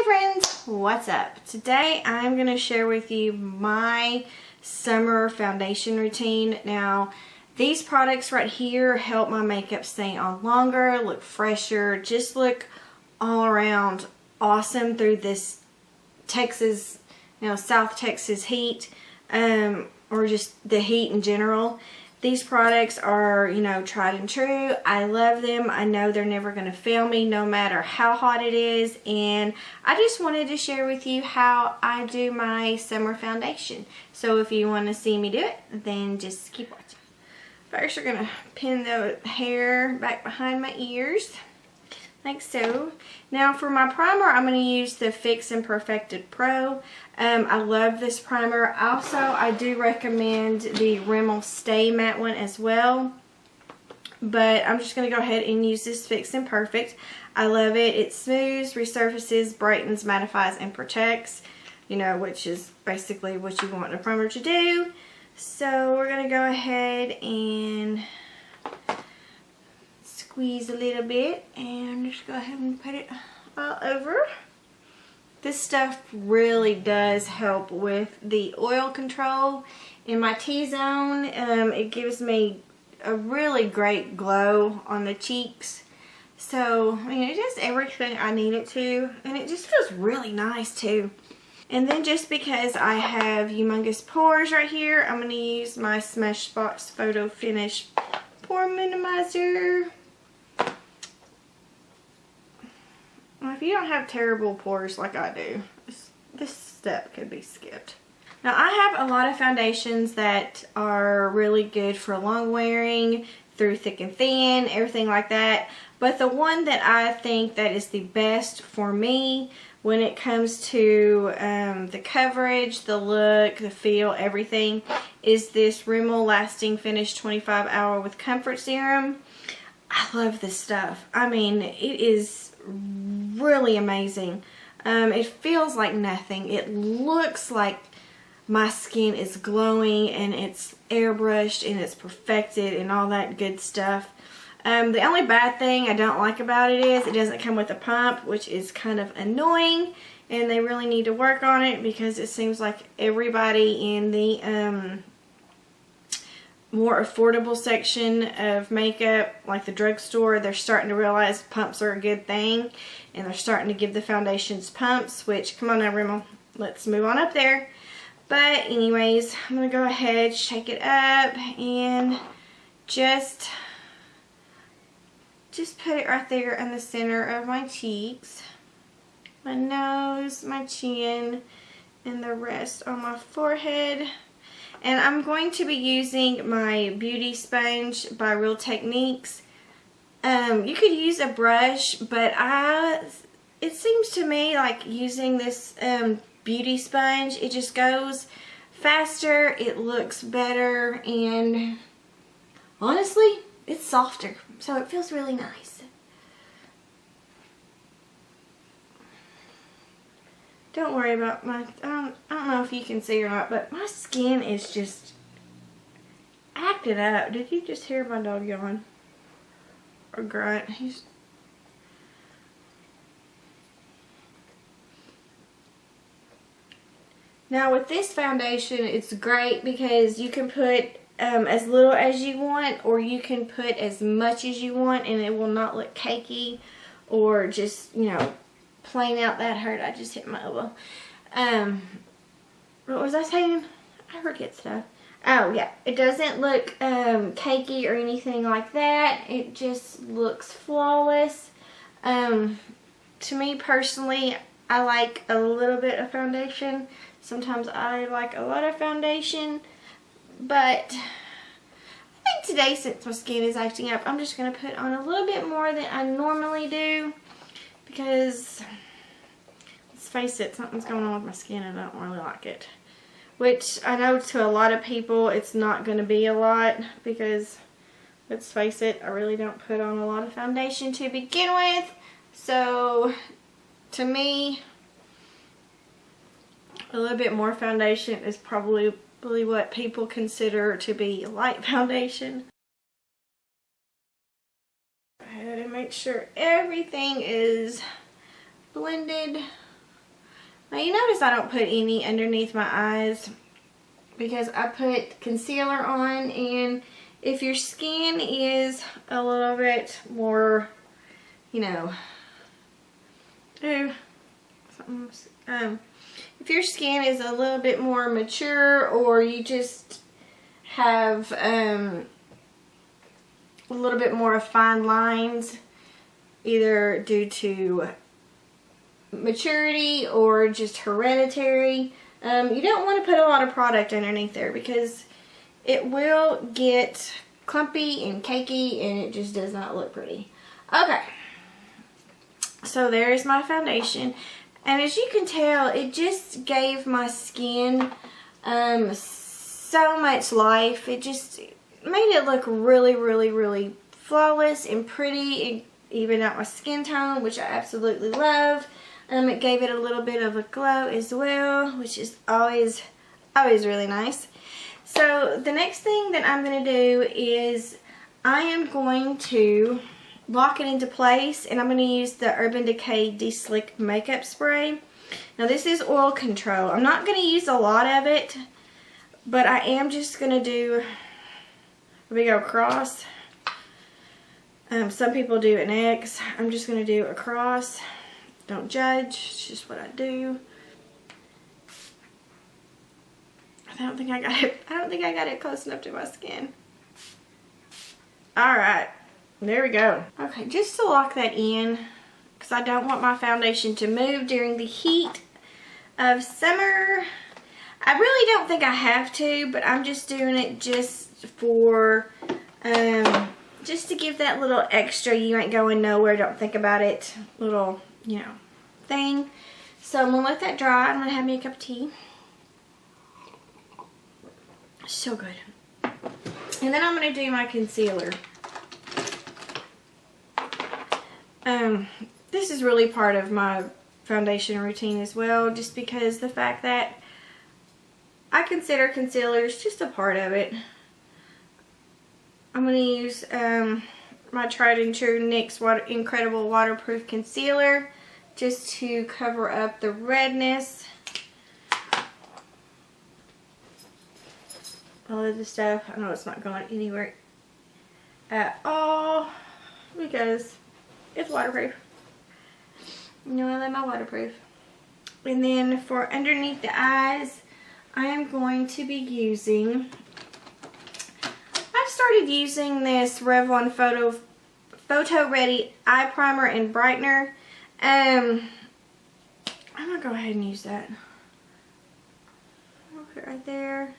friends, what's up? Today I'm going to share with you my summer foundation routine. Now these products right here help my makeup stay on longer, look fresher, just look all around awesome through this Texas, South Texas heat, or just the heat in general. These products are, tried and true. I love them. I know they're never going to fail me no matter how hot it is. And I just wanted to share with you how I do my summer foundation. So if you want to see me do it, then just keep watching. First, we're going to pin the hair back behind my ears, like so. Now for my primer, I'm going to use the Fix and Perfected Pro. I love this primer. Also, I do recommend the Rimmel Stay Matte one as well. But I'm just going to go ahead and use this Fix and Perfect. I love it. It smooths, resurfaces, brightens, mattifies, and protects. Which is basically what you want a primer to do. So we're going to go ahead and squeeze a little bit and just go ahead and put it all over. This stuff really does help with the oil control in my T-zone. It gives me a really great glow on the cheeks. So, it does everything I need it to, and it just feels really nice too. And then just because I have humongous pores right here, I'm going to use my Smashbox Photo Finish Pore Minimizer. If you don't have terrible pores like I do, this step could be skipped. Now I have a lot of foundations that are really good for long wearing, through thick and thin, everything like that. But the one that I think that is the best for me when it comes to the coverage, the look, the feel, everything, is this Rimmel Lasting Finish 25 Hour with Comfort Serum. I love this stuff. It is really amazing. It feels like nothing. It looks like my skin is glowing and it's airbrushed and it's perfected and all that good stuff. The only bad thing I don't like about it is it doesn't come with a pump, which is kind of annoying, and they really need to work on it because it seems like everybody in the more affordable section of makeup, like the drugstore, they're starting to realize pumps are a good thing, and they're starting to give the foundations pumps, which, come on now Rimmel, let's move on up there. But anyways, I'm going to go ahead, shake it up, and just put it right there in the center of my cheeks, my nose, my chin, and the rest on my forehead. And I'm going to be using my beauty sponge by Real Techniques. You could use a brush, but it seems to me like using this beauty sponge, it just goes faster, it looks better, and honestly, it's softer, so it feels really nice. Don't worry about my, I don't know if you can see or not, but my skin is just acted up. Did you just hear my dog yawn? Or grunt? Now with this foundation, it's great because you can put as little as you want, or you can put as much as you want, and it will not look cakey or just, plain out. That hurt. I just hit my elbow. What was I saying? I forget stuff. Oh yeah, it doesn't look cakey or anything like that. It just looks flawless. To me personally, I like a little bit of foundation. Sometimes I like a lot of foundation, but I think today, since my skin is acting up, I'm just going to put on a little bit more than I normally do. Because, let's face it, something's going on with my skin and I don't really like it. Which, I know to a lot of people, it's not going to be a lot. Because, let's face it, I really don't put on a lot of foundation to begin with. So, to me, a little bit more foundation is probably what people consider to be light foundation. Go ahead and make sure everything is blended Now you notice I don't put any underneath my eyes because I put concealer on, and if your skin is a little bit more, you know, if your skin is a little bit more mature, or you just have a little bit more fine lines, either due to maturity or just hereditary, you don't want to put a lot of product underneath there because it will get clumpy and cakey and it just does not look pretty. Okay, so there's my foundation, and as you can tell, it just gave my skin so much life. It just made it look really, really, really flawless and pretty. It evened out my skin tone, which I absolutely love. It gave it a little bit of a glow as well, which is always really nice. So the next thing that I'm going to do is I am going to lock it into place, and I'm going to use the Urban Decay De-Slick Makeup Spray. Now this is oil control. I'm not going to use a lot of it, but I am just going to do a big old cross. Some people do an X. I'm just going to do a cross. Don't judge. It's just what I do. I don't think I got it close enough to my skin. Alright. There we go. Okay, just to lock that in, because I don't want my foundation to move during the heat of summer. I really don't think I have to, but I'm just doing it just for, just to give that little extra, you ain't going nowhere, don't think about it, little, you know, thing. So I'm going to let that dry. I'm going to have me a cup of tea. So good. And then I'm going to do my concealer. This is really part of my foundation routine as well, just because the fact that I consider concealers just a part of it. I'm going to use my tried and true NYX Incredible Waterproof Concealer just to cover up the redness. All of the stuff. I know it's not going anywhere at all because it's waterproof. You know I love my waterproof. And then for underneath the eyes, I am going to be using, I've started using this Revlon photoready eye primer and brightener. I'm gonna go ahead and use that. I'll put it right there.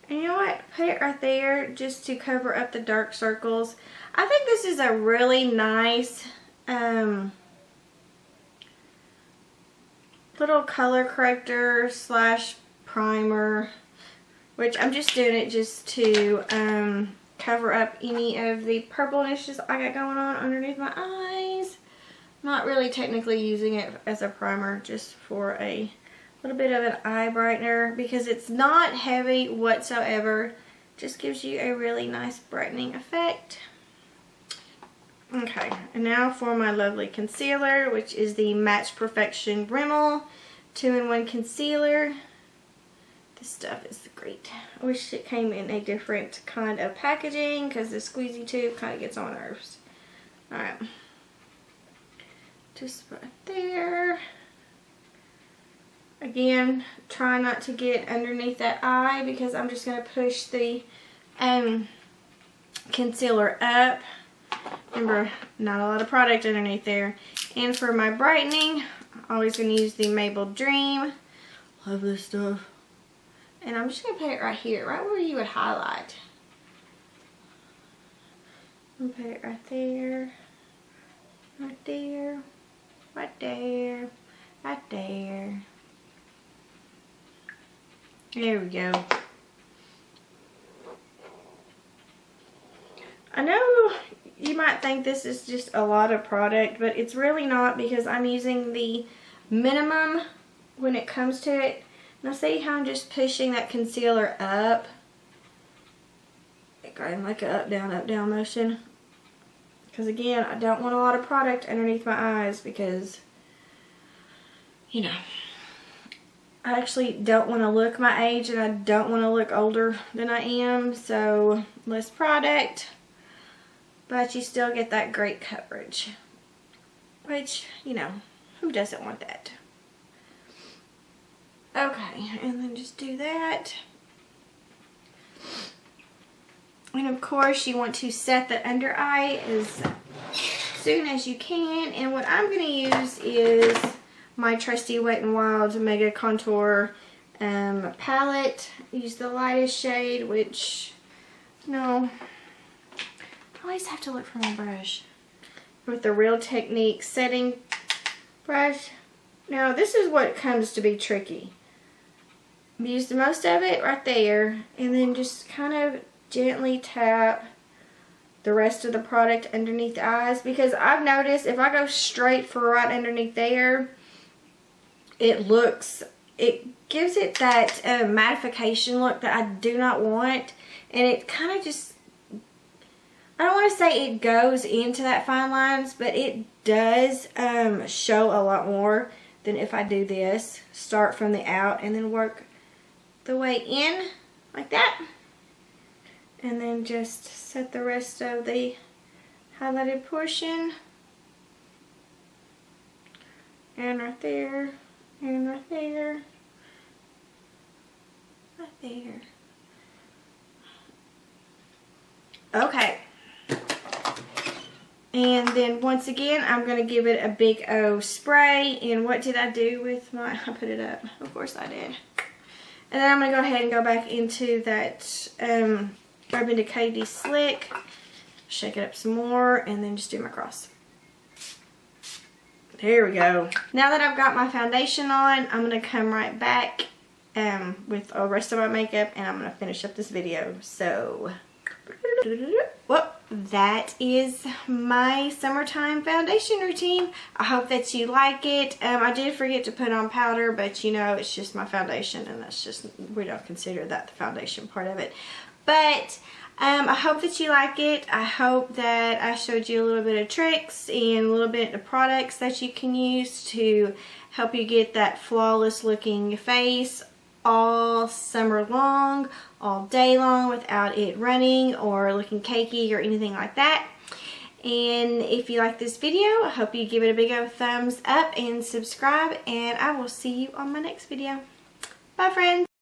And you know what? Put it right there just to cover up the dark circles. I think this is a really nice little color corrector slash primer, which I'm just doing it just to cover up any of the purplenishes I got going on underneath my eyes. Not really technically using it as a primer, just for a little bit of an eye brightener because it's not heavy whatsoever. Just gives you a really nice brightening effect. Okay, and now for my lovely concealer, which is the Match Perfection Rimmel 2-in-1 concealer. This stuff is great. I wish it came in a different kind of packaging because the squeezy tube kind of gets on my nerves. Alright. Just right there. Again, try not to get underneath that eye because I'm just going to push the concealer up. Remember, not a lot of product underneath there. And for my brightening, I'm always going to use the Maybelline Dream. Love this stuff. And I'm just going to put it right here, right where you would highlight. I'm going to put it right there. Right there. Right there. Right there. There we go. I know you might think this is just a lot of product, but it's really not because I'm using the minimum when it comes to it. Now see how I'm just pushing that concealer up? Going like an up, down motion. Because again, I don't want a lot of product underneath my eyes because, you know, I actually don't want to look my age, and I don't want to look older than I am, so less product, but you still get that great coverage, which, you know, who doesn't want that? Okay, and then just do that. And of course you want to set the under eye as soon as you can, and what I'm going to use is my trusty Wet n Wild Mega Contour palette. Use the lightest shade, which, no, I always have to look for my brush. With the Real Technique setting brush. Now this is what comes to be tricky. Use the most of it right there, and then just kind of gently tap the rest of the product underneath the eyes, because I've noticed if I go straight for right underneath there, it gives it that mattification look that I do not want, and it kind of just, I don't want to say it goes into that fine lines, but it does show a lot more than if I do this. Start from the out and then work the way in like that. And then just set the rest of the highlighted portion. And right there. And right there. Right there. Okay. And then once again, I'm going to give it a big O spray. And what did I do with my, I put it up. Of course I did. And then I'm going to go ahead and go back into that Urban Decay De-Slick. Shake it up some more and then just do my cross. There we go. Now that I've got my foundation on, I'm going to come right back with the rest of my makeup, and I'm going to finish up this video. So, well, that is my summertime foundation routine. I hope that you like it. I did forget to put on powder, but you know, it's just my foundation, and that's just, we don't consider that the foundation part of it. But I hope that you like it. I hope that I showed you a little bit of tricks and a little bit of products that you can use to help you get that flawless looking face all summer long, all day long, without it running or looking cakey or anything like that. And if you like this video, I hope you give it a big old thumbs up and subscribe, and I will see you on my next video. Bye, friends.